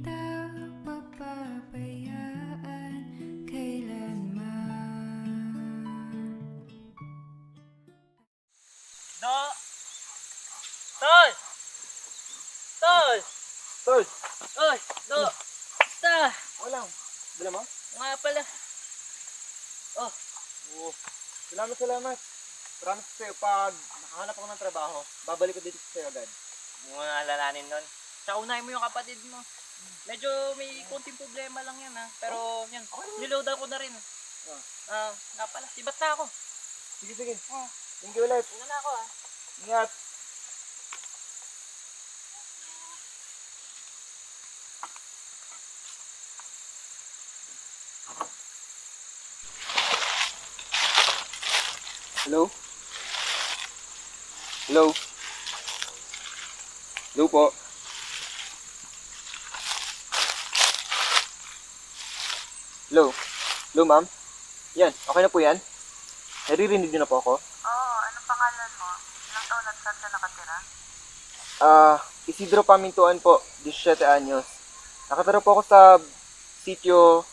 kita papabayaan kailanman. Do! Tol! Tol! Tol! Oy! Do! Basta! Walang. Dala mo? Nga pala. Oh, Oo. Salamat. Promise ko sa'yo, pag nakahanap ako ng trabaho, babalik ko dito sa'yo agad. hindi mo na alalahanin nun. Tsaka unahin mo yung kapatid mo. Medyo may konting problema lang yan ha. Pero yan, niloadan ko na rin. Nga pala, sibat na ako. Sige. Thank you ulit. Una na ako ha. Ingat. Hello? Hello po. Hello ma'am? Yan, okay na po yan? Naririnig niyo na po ako? Oo, anong pangalan mo? Ilang taon at saan ka nakatira? Isidro Pamintuan po, 17 anyos. Nakatira po ako sa sitio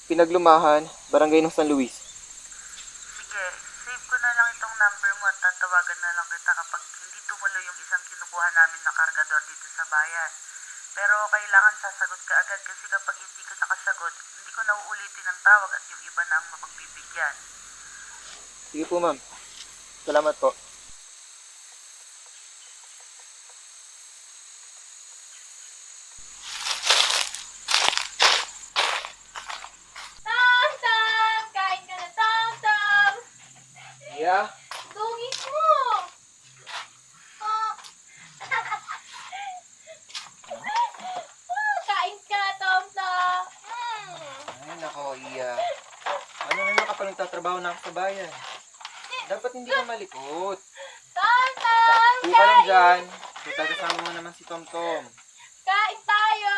Pinaglumahan, Barangay ng San Luis. Sige, save ko na lang itong number mo at tatawagan na lang kita kapag hindi tumuloy yung isang kinukuha namin na kargador dito sa bayan. Pero kailangan sasagot ka agad kasi kapag hindi ka nakasagot, hindi ko na uulitin ang tawag at yung iba na ang mapagbibigyan. Sige po ma'am. Salamat po. Tom! Kain ka na, Tom! Yeah? Dungis mo! Oh. Kain ka, Tom! Ay, nako, Iya. Ano naman kapag nagtatrabaho na ako sa bayan? Dapat hindi ka malikot. Tom! Tuwa ka lang dyan. Kasama mo naman si Tom. Kain tayo!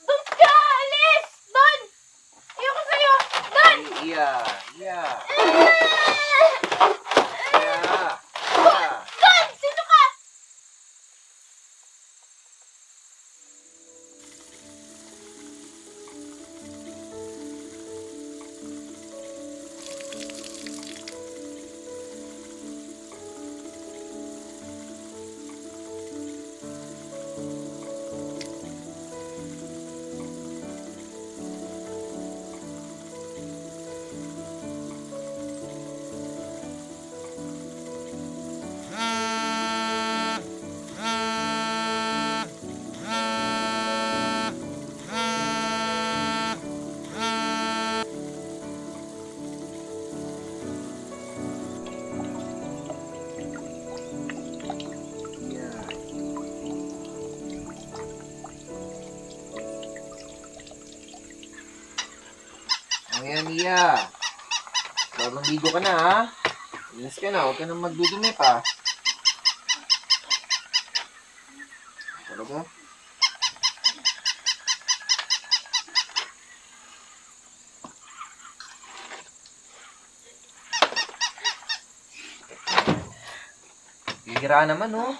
Doon ka! Alis! Doon! Ayoko sa'yo! Doon! Iya. Doon! Sino ka? Ayan, Iya. Bagong ligo ka na, ha? Ilas ka na. Huwag ka nang magdudumi pa. Talaga? Bihira naman, oh.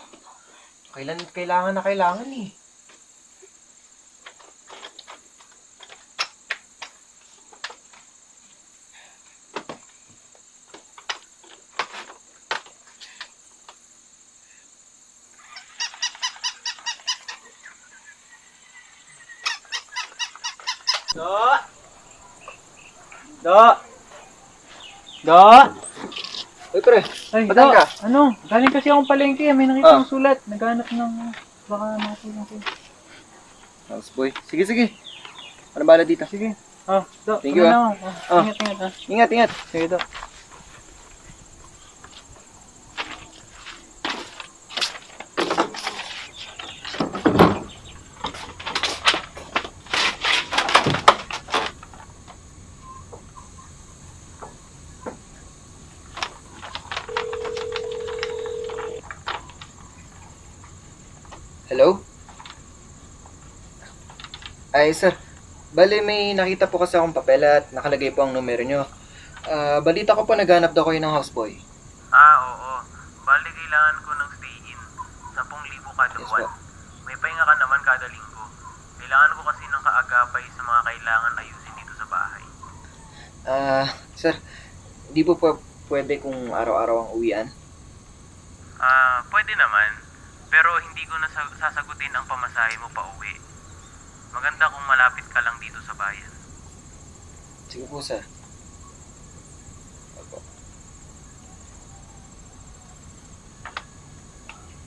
Kailangan eh. Do! Uy, pre. Ay, Saan ka? Ano? Galing kasi akong palengke. May nakita Ah. ng sulat. Naghanap ng baka makatulong ko. Houseboy. Sige. Ano bala dito? Sige. Do. Thank you, na ako. Ah. Ingat. Ingat. Sige, do. Hello? Ay, sir. Bale, may nakita po kasi akong papel at nakalagay po ang numero nyo. Balita ko po naghanap daw kayo ng houseboy. Oo. Bali, kailangan ko ng stay-in. 10 10,000 kada Yes buwan. po. May pahinga ka naman kada linggo. Kailangan ko kasi ng kaagapay sa mga kailangan ayusin dito sa bahay. Sir, di po pwede kung araw-araw ang uwian? Pwede naman. Pero hindi ko na sasagutin ang pamasahe mo pa uwi. Maganda kung malapit ka lang dito sa bayan. Sige po, sir. Opo.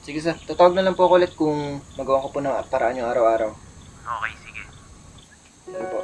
Sige, sir. Tatawag na lang po ako ulit kung magawa ko po ng paraan yung araw-araw. Okay, sige. Sige po.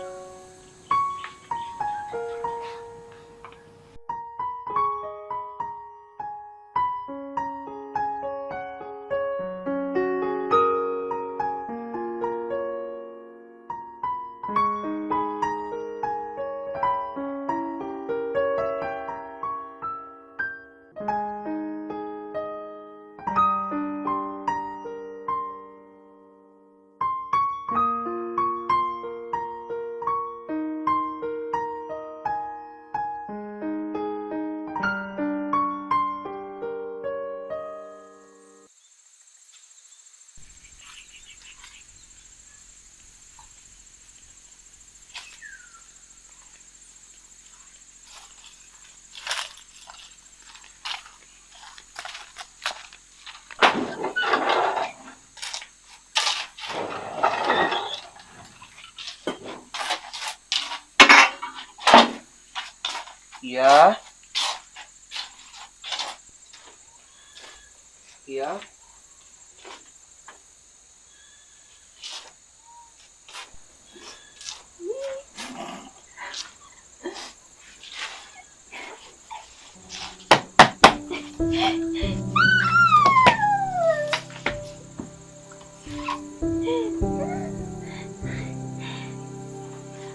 Iya? Iya?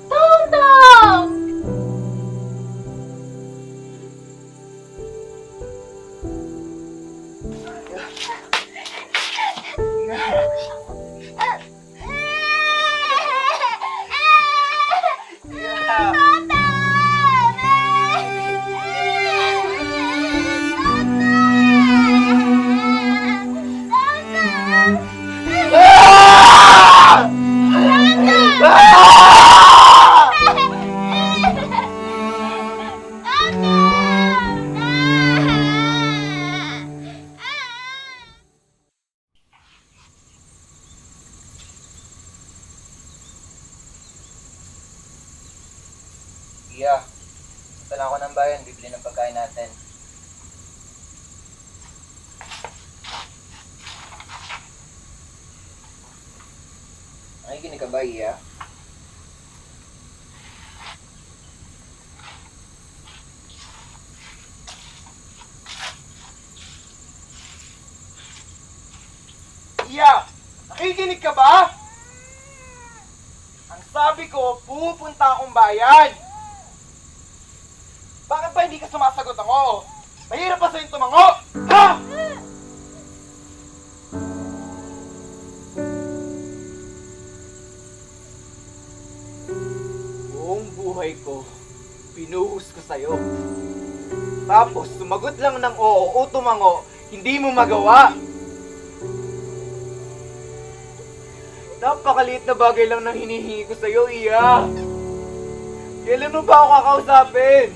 Totong! Iya. Punta lang ako ng bayan, bibili ng pagkain natin. Nakikinig ka ba, Iya? Iya! Nakikinig ka ba? Ang sabi ko, pupunta akong bayan! Bakit ba hindi ka sumasagot ako? Mahirap pa sa'yo tumango! Ha? Buong buhay ko, pinuhos ko sa'yo. Tapos, sumagot lang ng oo o tumango, hindi mo magawa. Napakaliit na bagay lang nang hinihingi ko sa'yo, Iya. Kailan mo ba ako kakausapin?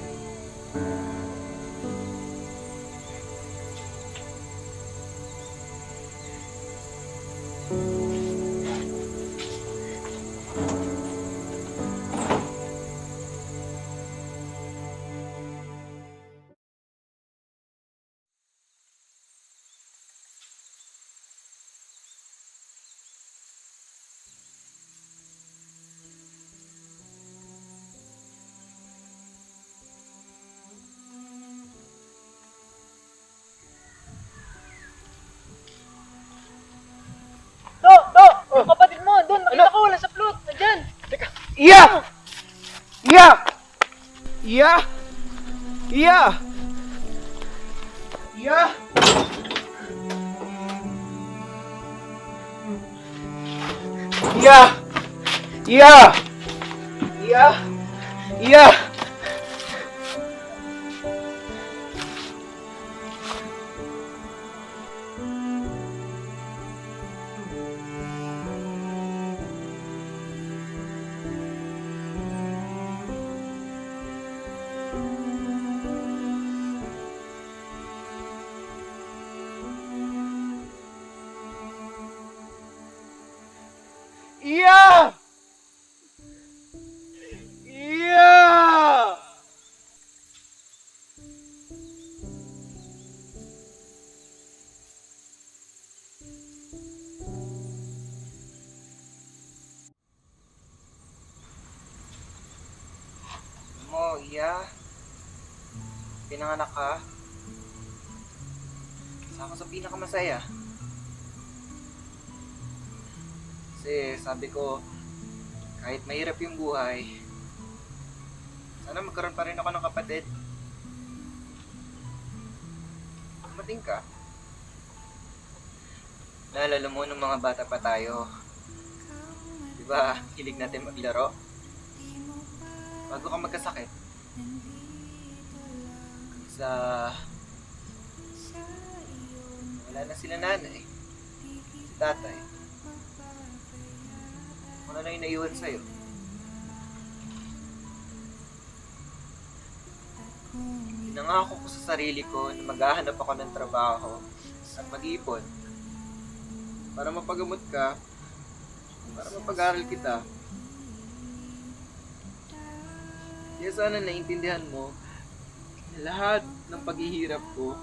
Yung kapatid mo, doon, nakita ko, wala sa plot, nandyan. Iya! Iya! Iya! Iya! Iya! Iya! Iya! Iya! Iya! Iya! Iya! Mo, iya. Pinanganak ka. Saan ka sa pinakamasaya? Kasi sabi ko, kahit mahirap yung buhay, sana magkaroon pa rin ako ng kapatid. Dumating ka. Naalala mo nung mga bata pa tayo. Diba, hilig natin maglaro? Bago ka magkasakit. Sa... Wala na sila nanay. Si tatay. Ano na yung naiwan sa'yo? Pinangako ko sa sarili ko na maghahanap ako ng trabaho at mag-ipon para mapagamot ka, para mapag-aral kita. Kaya sana naintindihan mo na lahat ng paghihirap ko,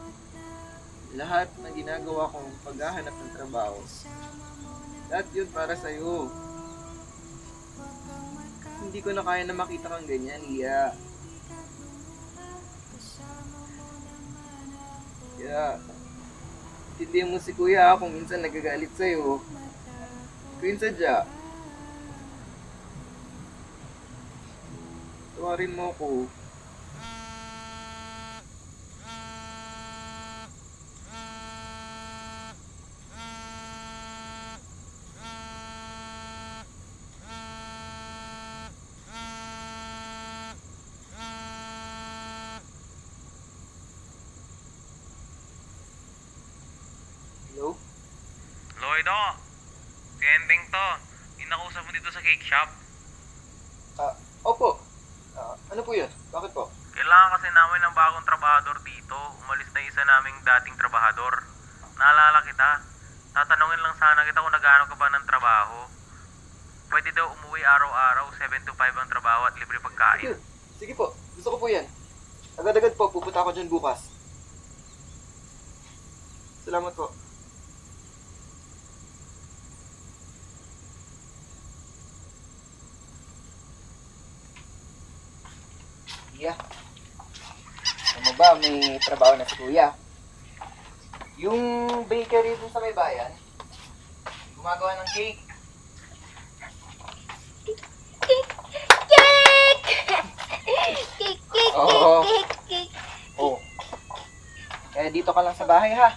lahat ng ginagawa kong paghahanap ng trabaho, lahat yun para sa'yo. Hindi ko na kaya na makita kang ganyan, Iya. Kaya, intindihan mo si Kuya kung minsan nagagalit sa'yo. Kung sadya. Tawarin mo ko. Hello? Lloyd ako. Si Ending to. Inakusap mo dito sa cake shop. Opo. Ano po yun? Bakit po? Kailangan kasi namin ng bagong trabahador dito. Umalis na isa naming dating trabahador. Naalala kita. Tatanungin lang sana kita kung naghahanap ka ba ng trabaho. Pwede daw umuwi araw-araw, 7 to 5 ang trabaho at libre pagkain. Sige po. Gusto ko po yan. Agad-agad po. Pupunta ako dyan bukas. Salamat po. Iya. Ano ba, may trabaho na si Kuya. Yung bakery dun sa may bayan, gumagawa ng cake. Cake! Oo. Cake! Oh. Kaya dito ka lang sa bahay ha.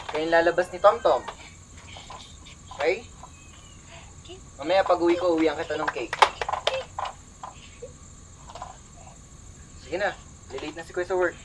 Kaya yung lalabas ni TomTom. Okay? Mamaya pag uwi ko, uwihan kita ng cake. Sige na. Lilate na si Kuya sa work.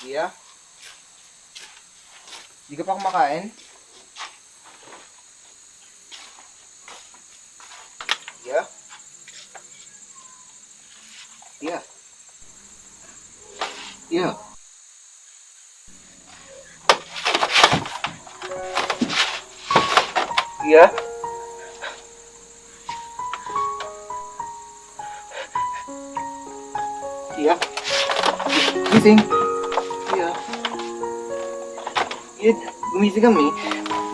Iya? Hindi ka pa kumakain? Yeah. Yeah. Yeah. Yeah. Yeah. Gising. Yeah. Yeah, gumising kami.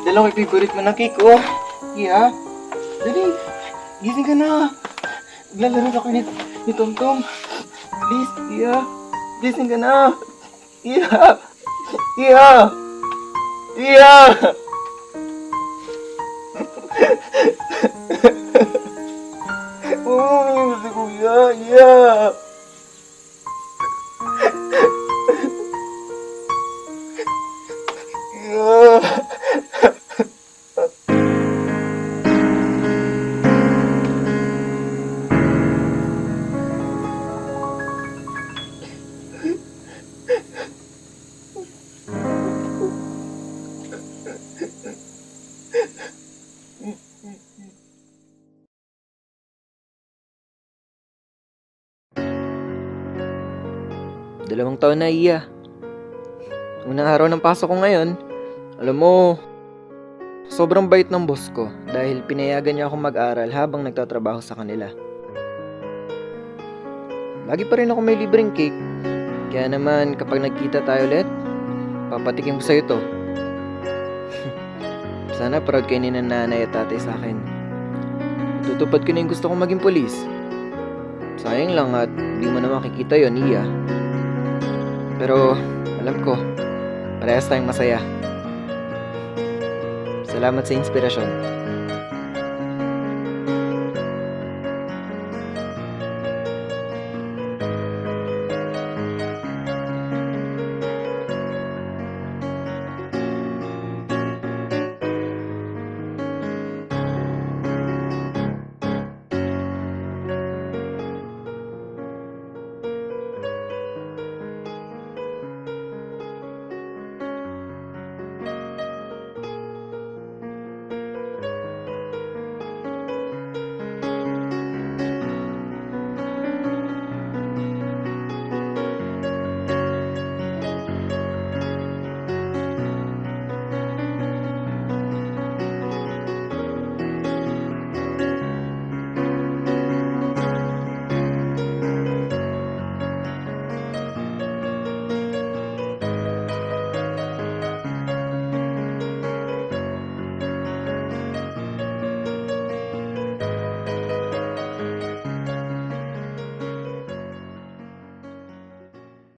Dala ko yung favorite mo na cake, oh. Yeah. Dali. Gising ka na. Maglalaro ako ni Tomtom. Please, yeah. Gising ka na. Yeah. Yeah. Yeah. Oh, si Kuya. Yeah. Yeah. Dalawang taon na, Iya. Unang araw ng pasok ko ngayon, alam mo, sobrang bait ng boss ko dahil pinayagan niya akong mag-aral habang nagtatrabaho sa kanila. Lagi pa rin ako may libreng cake, kaya naman kapag nagkita tayo ulit, papatikin ko sa'yo to. Sana proud kayo ni nanay at tatay sa akin. Tutupad ko na yung gusto kong maging pulis. Sayang lang at di mo na makikita yon, Iya. Pero alam ko, parehas tayong masaya. Salamat sa inspirasyon.